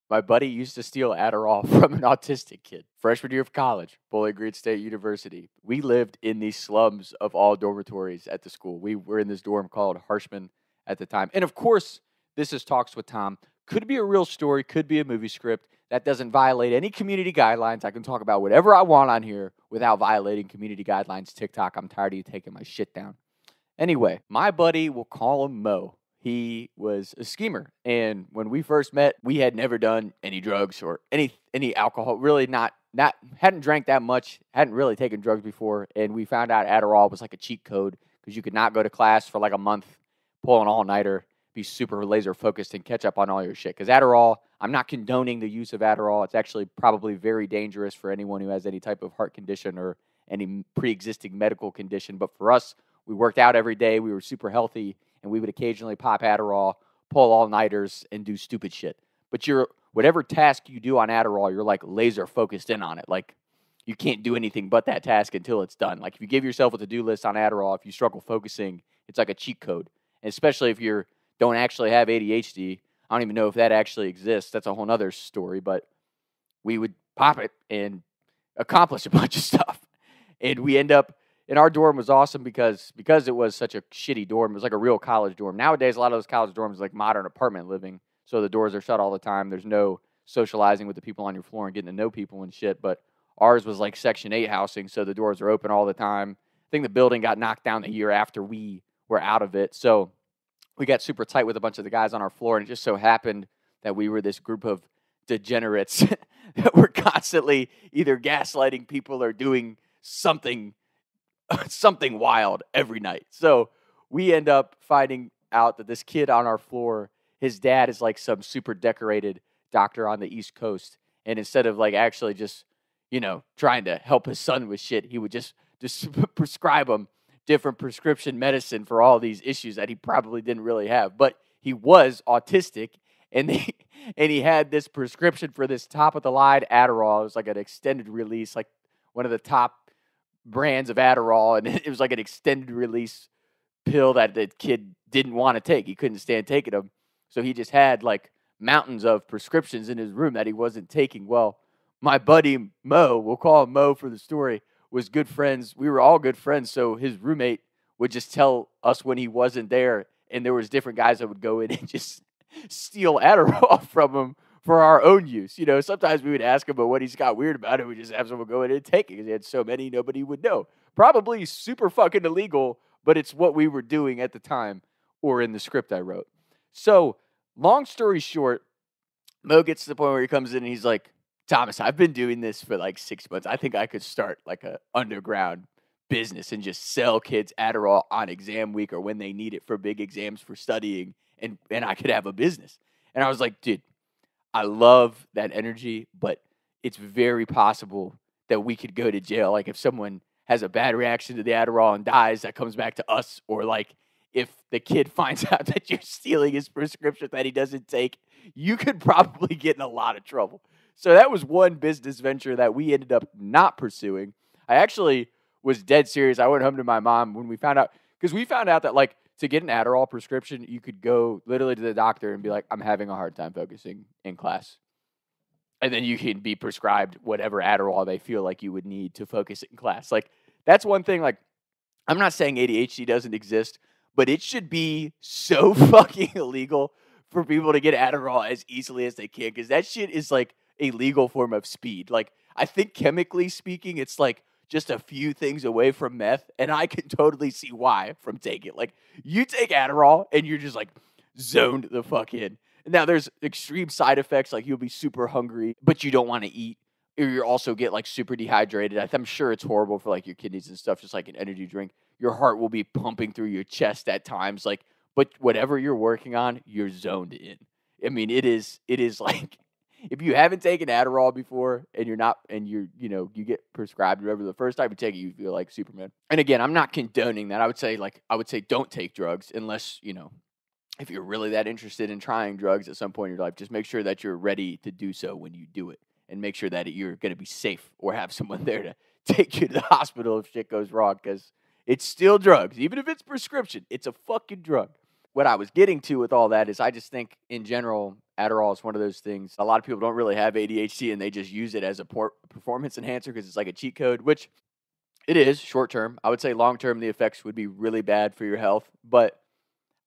My buddy used to steal Adderall from an autistic kid. Freshman year of college, Bowling Green State University. We lived in the slums of all dormitories at the school. We were in this dorm called Harshman at the time. And of course, this is Talks with Tom. Could be a real story, could be a movie script. That doesn't violate any community guidelines. I can talk about whatever I want on here without violating community guidelines. TikTok, I'm tired of you taking my shit down. Anyway, my buddy, we'll call him Mo. He was a schemer, and when we first met, we had never done any drugs or any alcohol. Really, not hadn't drank that much, hadn't really taken drugs before, and we found out Adderall was like a cheat code because you could not go to class for like a month, pull an all-nighter, be super laser focused, and catch up on all your shit. Because Adderall, I'm not condoning the use of Adderall. It's actually probably very dangerous for anyone who has any type of heart condition or any pre-existing medical condition. But for us, we worked out every day. We were super healthy, and we would occasionally pop Adderall, pull all-nighters, and do stupid shit. But whatever task you do on Adderall, you're like laser focused in on it. Like you can't do anything but that task until it's done. Like if you give yourself a to-do list on Adderall, if you struggle focusing, it's like a cheat code. And especially if you don't actually have ADHD, I don't even know if that actually exists. That's a whole other story. But we would pop it and accomplish a bunch of stuff. And we end up, and our dorm was awesome because it was such a shitty dorm. It was like a real college dorm. Nowadays, a lot of those college dorms are like modern apartment living. So the doors are shut all the time. There's no socializing with the people on your floor and getting to know people and shit. But ours was like Section 8 housing, so the doors are open all the time. I think the building got knocked down the year after we were out of it. So we got super tight with a bunch of the guys on our floor, and it just so happened that we were this group of degenerates that were constantly either gaslighting people or doing something wild every night. So we end up finding out that this kid on our floor, his dad is like some super decorated doctor on the East Coast. And instead of like actually just, trying to help his son with shit, he would just prescribe him different prescription medicine for all these issues that he probably didn't really have. But he was autistic, and he had this prescription for this top of the line Adderall. It was like an extended release, like one of the top brands of Adderall, and it was like an extended release pill that the kid didn't want to take. He couldn't stand taking them. So he just had like mountains of prescriptions in his room that he wasn't taking. Well, my buddy Mo, we'll call him Mo for the story, was good friends. We were all good friends. So his roommate would just tell us when he wasn't there. And there was different guys that would go in and just steal Adderall from him for our own use. Sometimes we would ask him, but when he's got weird about it, we just have someone go in and take it because he had so many, nobody would know. Probably super fucking illegal, but it's what we were doing at the time or in the script I wrote. So long story short, Mo gets to the point where he comes in and he's like, Thomas, I've been doing this for like 6 months. I think I could start like a underground business and just sell kids Adderall on exam week or when they need it for big exams for studying, and I could have a business. And I was like, dude, I love that energy, but it's very possible that we could go to jail. Like if someone has a bad reaction to the Adderall and dies, that comes back to us. Or like if the kid finds out that you're stealing his prescription that he doesn't take, you could probably get in a lot of trouble. So that was one business venture that we ended up not pursuing. I actually was dead serious. I went home to my mom when we found out, because we found out that like to get an Adderall prescription, you could go literally to the doctor and be like, I'm having a hard time focusing in class. And then you can be prescribed whatever Adderall they feel like you would need to focus in class. Like that's one thing. Like I'm not saying ADHD doesn't exist, but it should be so fucking illegal for people to get Adderall as easily as they can, because that shit is like a legal form of speed. Like I think chemically speaking, it's like just a few things away from meth, and I can totally see why from taking it. Like you take Adderall and you're just like zoned the fuck in. Now there's extreme side effects, like you'll be super hungry, but you don't want to eat, or you also get like super dehydrated. I'm sure it's horrible for like your kidneys and stuff, just like an energy drink. Your heart will be pumping through your chest at times, like, but whatever you're working on, you're zoned in. I mean, it is like, if you haven't taken Adderall before and you get prescribed whatever, the first time you take it, you feel like Superman. And again, I'm not condoning that. I would say don't take drugs unless, if you're really that interested in trying drugs at some point in your life, just make sure that you're ready to do so when you do it, and make sure that you're going to be safe or have someone there to take you to the hospital if shit goes wrong, because it's still drugs. Even if it's prescription, it's a fucking drug. What I was getting to with all that is I just think in general, Adderall is one of those things. A lot of people don't really have ADHD and they just use it as a performance enhancer because it's like a cheat code, which it is short term. I would say long term, the effects would be really bad for your health. But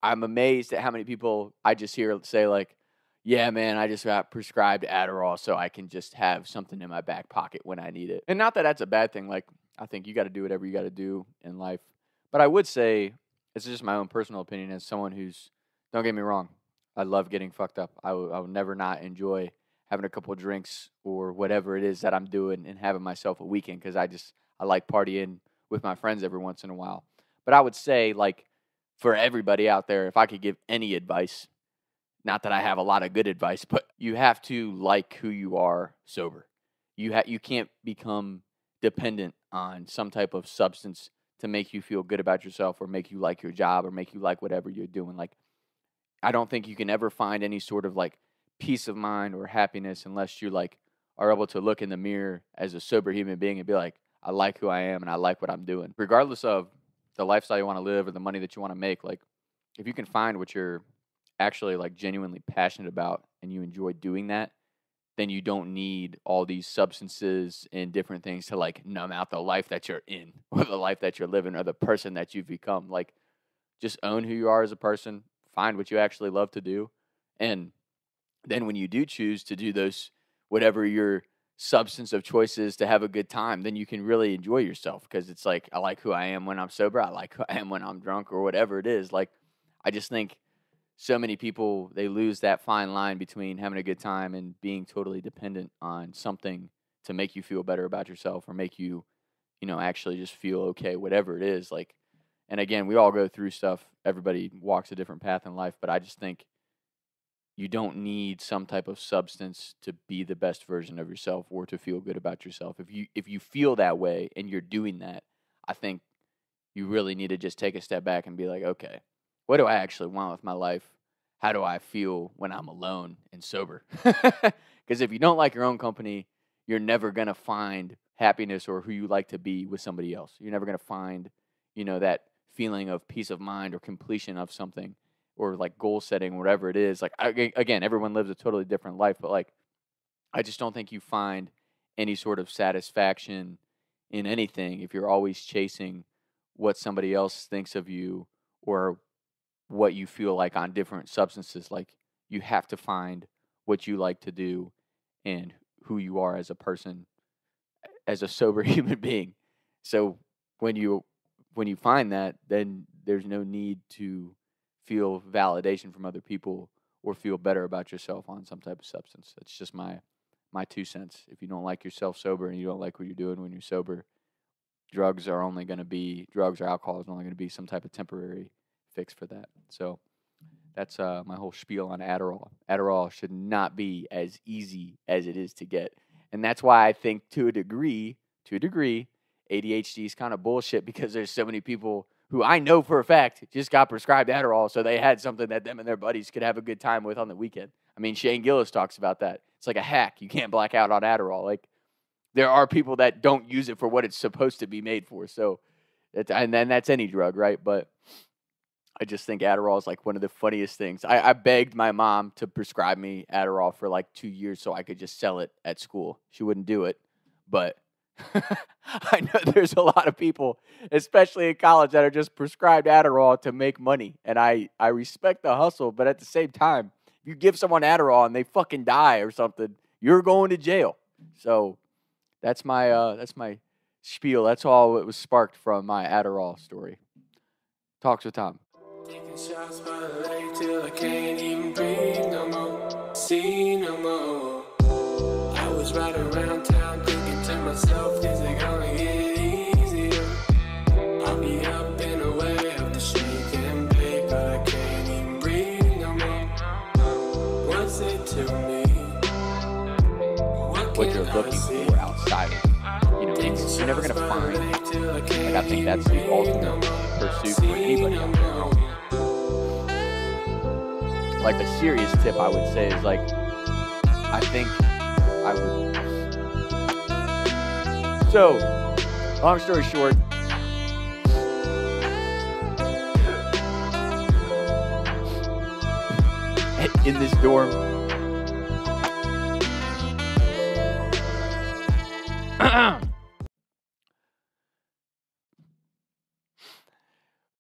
I'm amazed at how many people I just hear say, like, yeah, man, I just got prescribed Adderall so I can just have something in my back pocket when I need it. And not that that's a bad thing. Like, I think you got to do whatever you got to do in life. But I would say, it's just my own personal opinion as someone who's, don't get me wrong, I love getting fucked up. I will never not enjoy having a couple of drinks or whatever it is that I'm doing and having myself a weekend because I like partying with my friends every once in a while. But I would say, like, for everybody out there, if I could give any advice, not that I have a lot of good advice, but you have to like who you are sober. You can't become dependent on some type of substance to make you feel good about yourself or make you like your job or make you like whatever you're doing. Like, I don't think you can ever find any sort of like peace of mind or happiness unless you like are able to look in the mirror as a sober human being and be like, I like who I am and I like what I'm doing. Regardless of the lifestyle you want to live or the money that you want to make, like if you can find what you're actually like genuinely passionate about and you enjoy doing that, then you don't need all these substances and different things to like numb out the life that you're in or the life that you're living or the person that you've become. Like, just own who you are as a person, find what you actually love to do. And then when you do choose to do those, whatever your substance of choice is to have a good time, then you can really enjoy yourself because it's like, I like who I am when I'm sober. I like who I am when I'm drunk or whatever it is. Like, I just think so many people, they lose that fine line between having a good time and being totally dependent on something to make you feel better about yourself or make you, actually just feel okay, whatever it is. Like, and again, we all go through stuff. Everybody walks a different path in life, but I just think you don't need some type of substance to be the best version of yourself or to feel good about yourself. If you feel that way and you're doing that, I think you really need to just take a step back and be like, okay, what do I actually want with my life? How do I feel when I'm alone and sober? Because if you don't like your own company, you're never going to find happiness or who you like to be with somebody else. You're never going to find, that feeling of peace of mind or completion of something or like goal setting, whatever it is. Like, again, everyone lives a totally different life, but like, I just don't think you find any sort of satisfaction in anything if you're always chasing what somebody else thinks of you or what you feel like on different substances. Like, you have to find what you like to do and who you are as a person, as a sober human being. So when you find that, then there's no need to feel validation from other people or feel better about yourself on some type of substance. That's just my 2 cents. If you don't like yourself sober and you don't like what you're doing when you're sober, drugs or alcohol is only going to be some type of temporary fix for that. So that's my whole spiel on Adderall. Adderall should not be as easy as it is to get. And that's why I think to a degree, ADHD is kind of bullshit because there's so many people who I know for a fact just got prescribed Adderall so they had something that them and their buddies could have a good time with on the weekend. I mean, Shane Gillis talks about that. It's like a hack. You can't black out on Adderall. Like, there are people that don't use it for what it's supposed to be made for. So, and then that's any drug, right? But I just think Adderall is like one of the funniest things. I begged my mom to prescribe me Adderall for like 2 years so I could just sell it at school. She wouldn't do it, but I know there's a lot of people, especially in college, that are just prescribed Adderall to make money. And I respect the hustle, but at the same time, if you give someone Adderall and they fucking die or something, you're going to jail. So that's my spiel. That's all it was sparked from my Adderall story. Talks with Tom. Taking shots by the lake till I can't even breathe no more, see no more. I was riding around town thinking to myself, is it gonna get easier? I'll be up and away up the street getting big, but I can't even breathe no more. What's it to me? What you're looking for outside of, you're never gonna find. Like, I think that's the ultimate pursuit for anybody out there. Like, the serious tip I would say is, like, I think I would. So, long story short, in this dorm, Bam!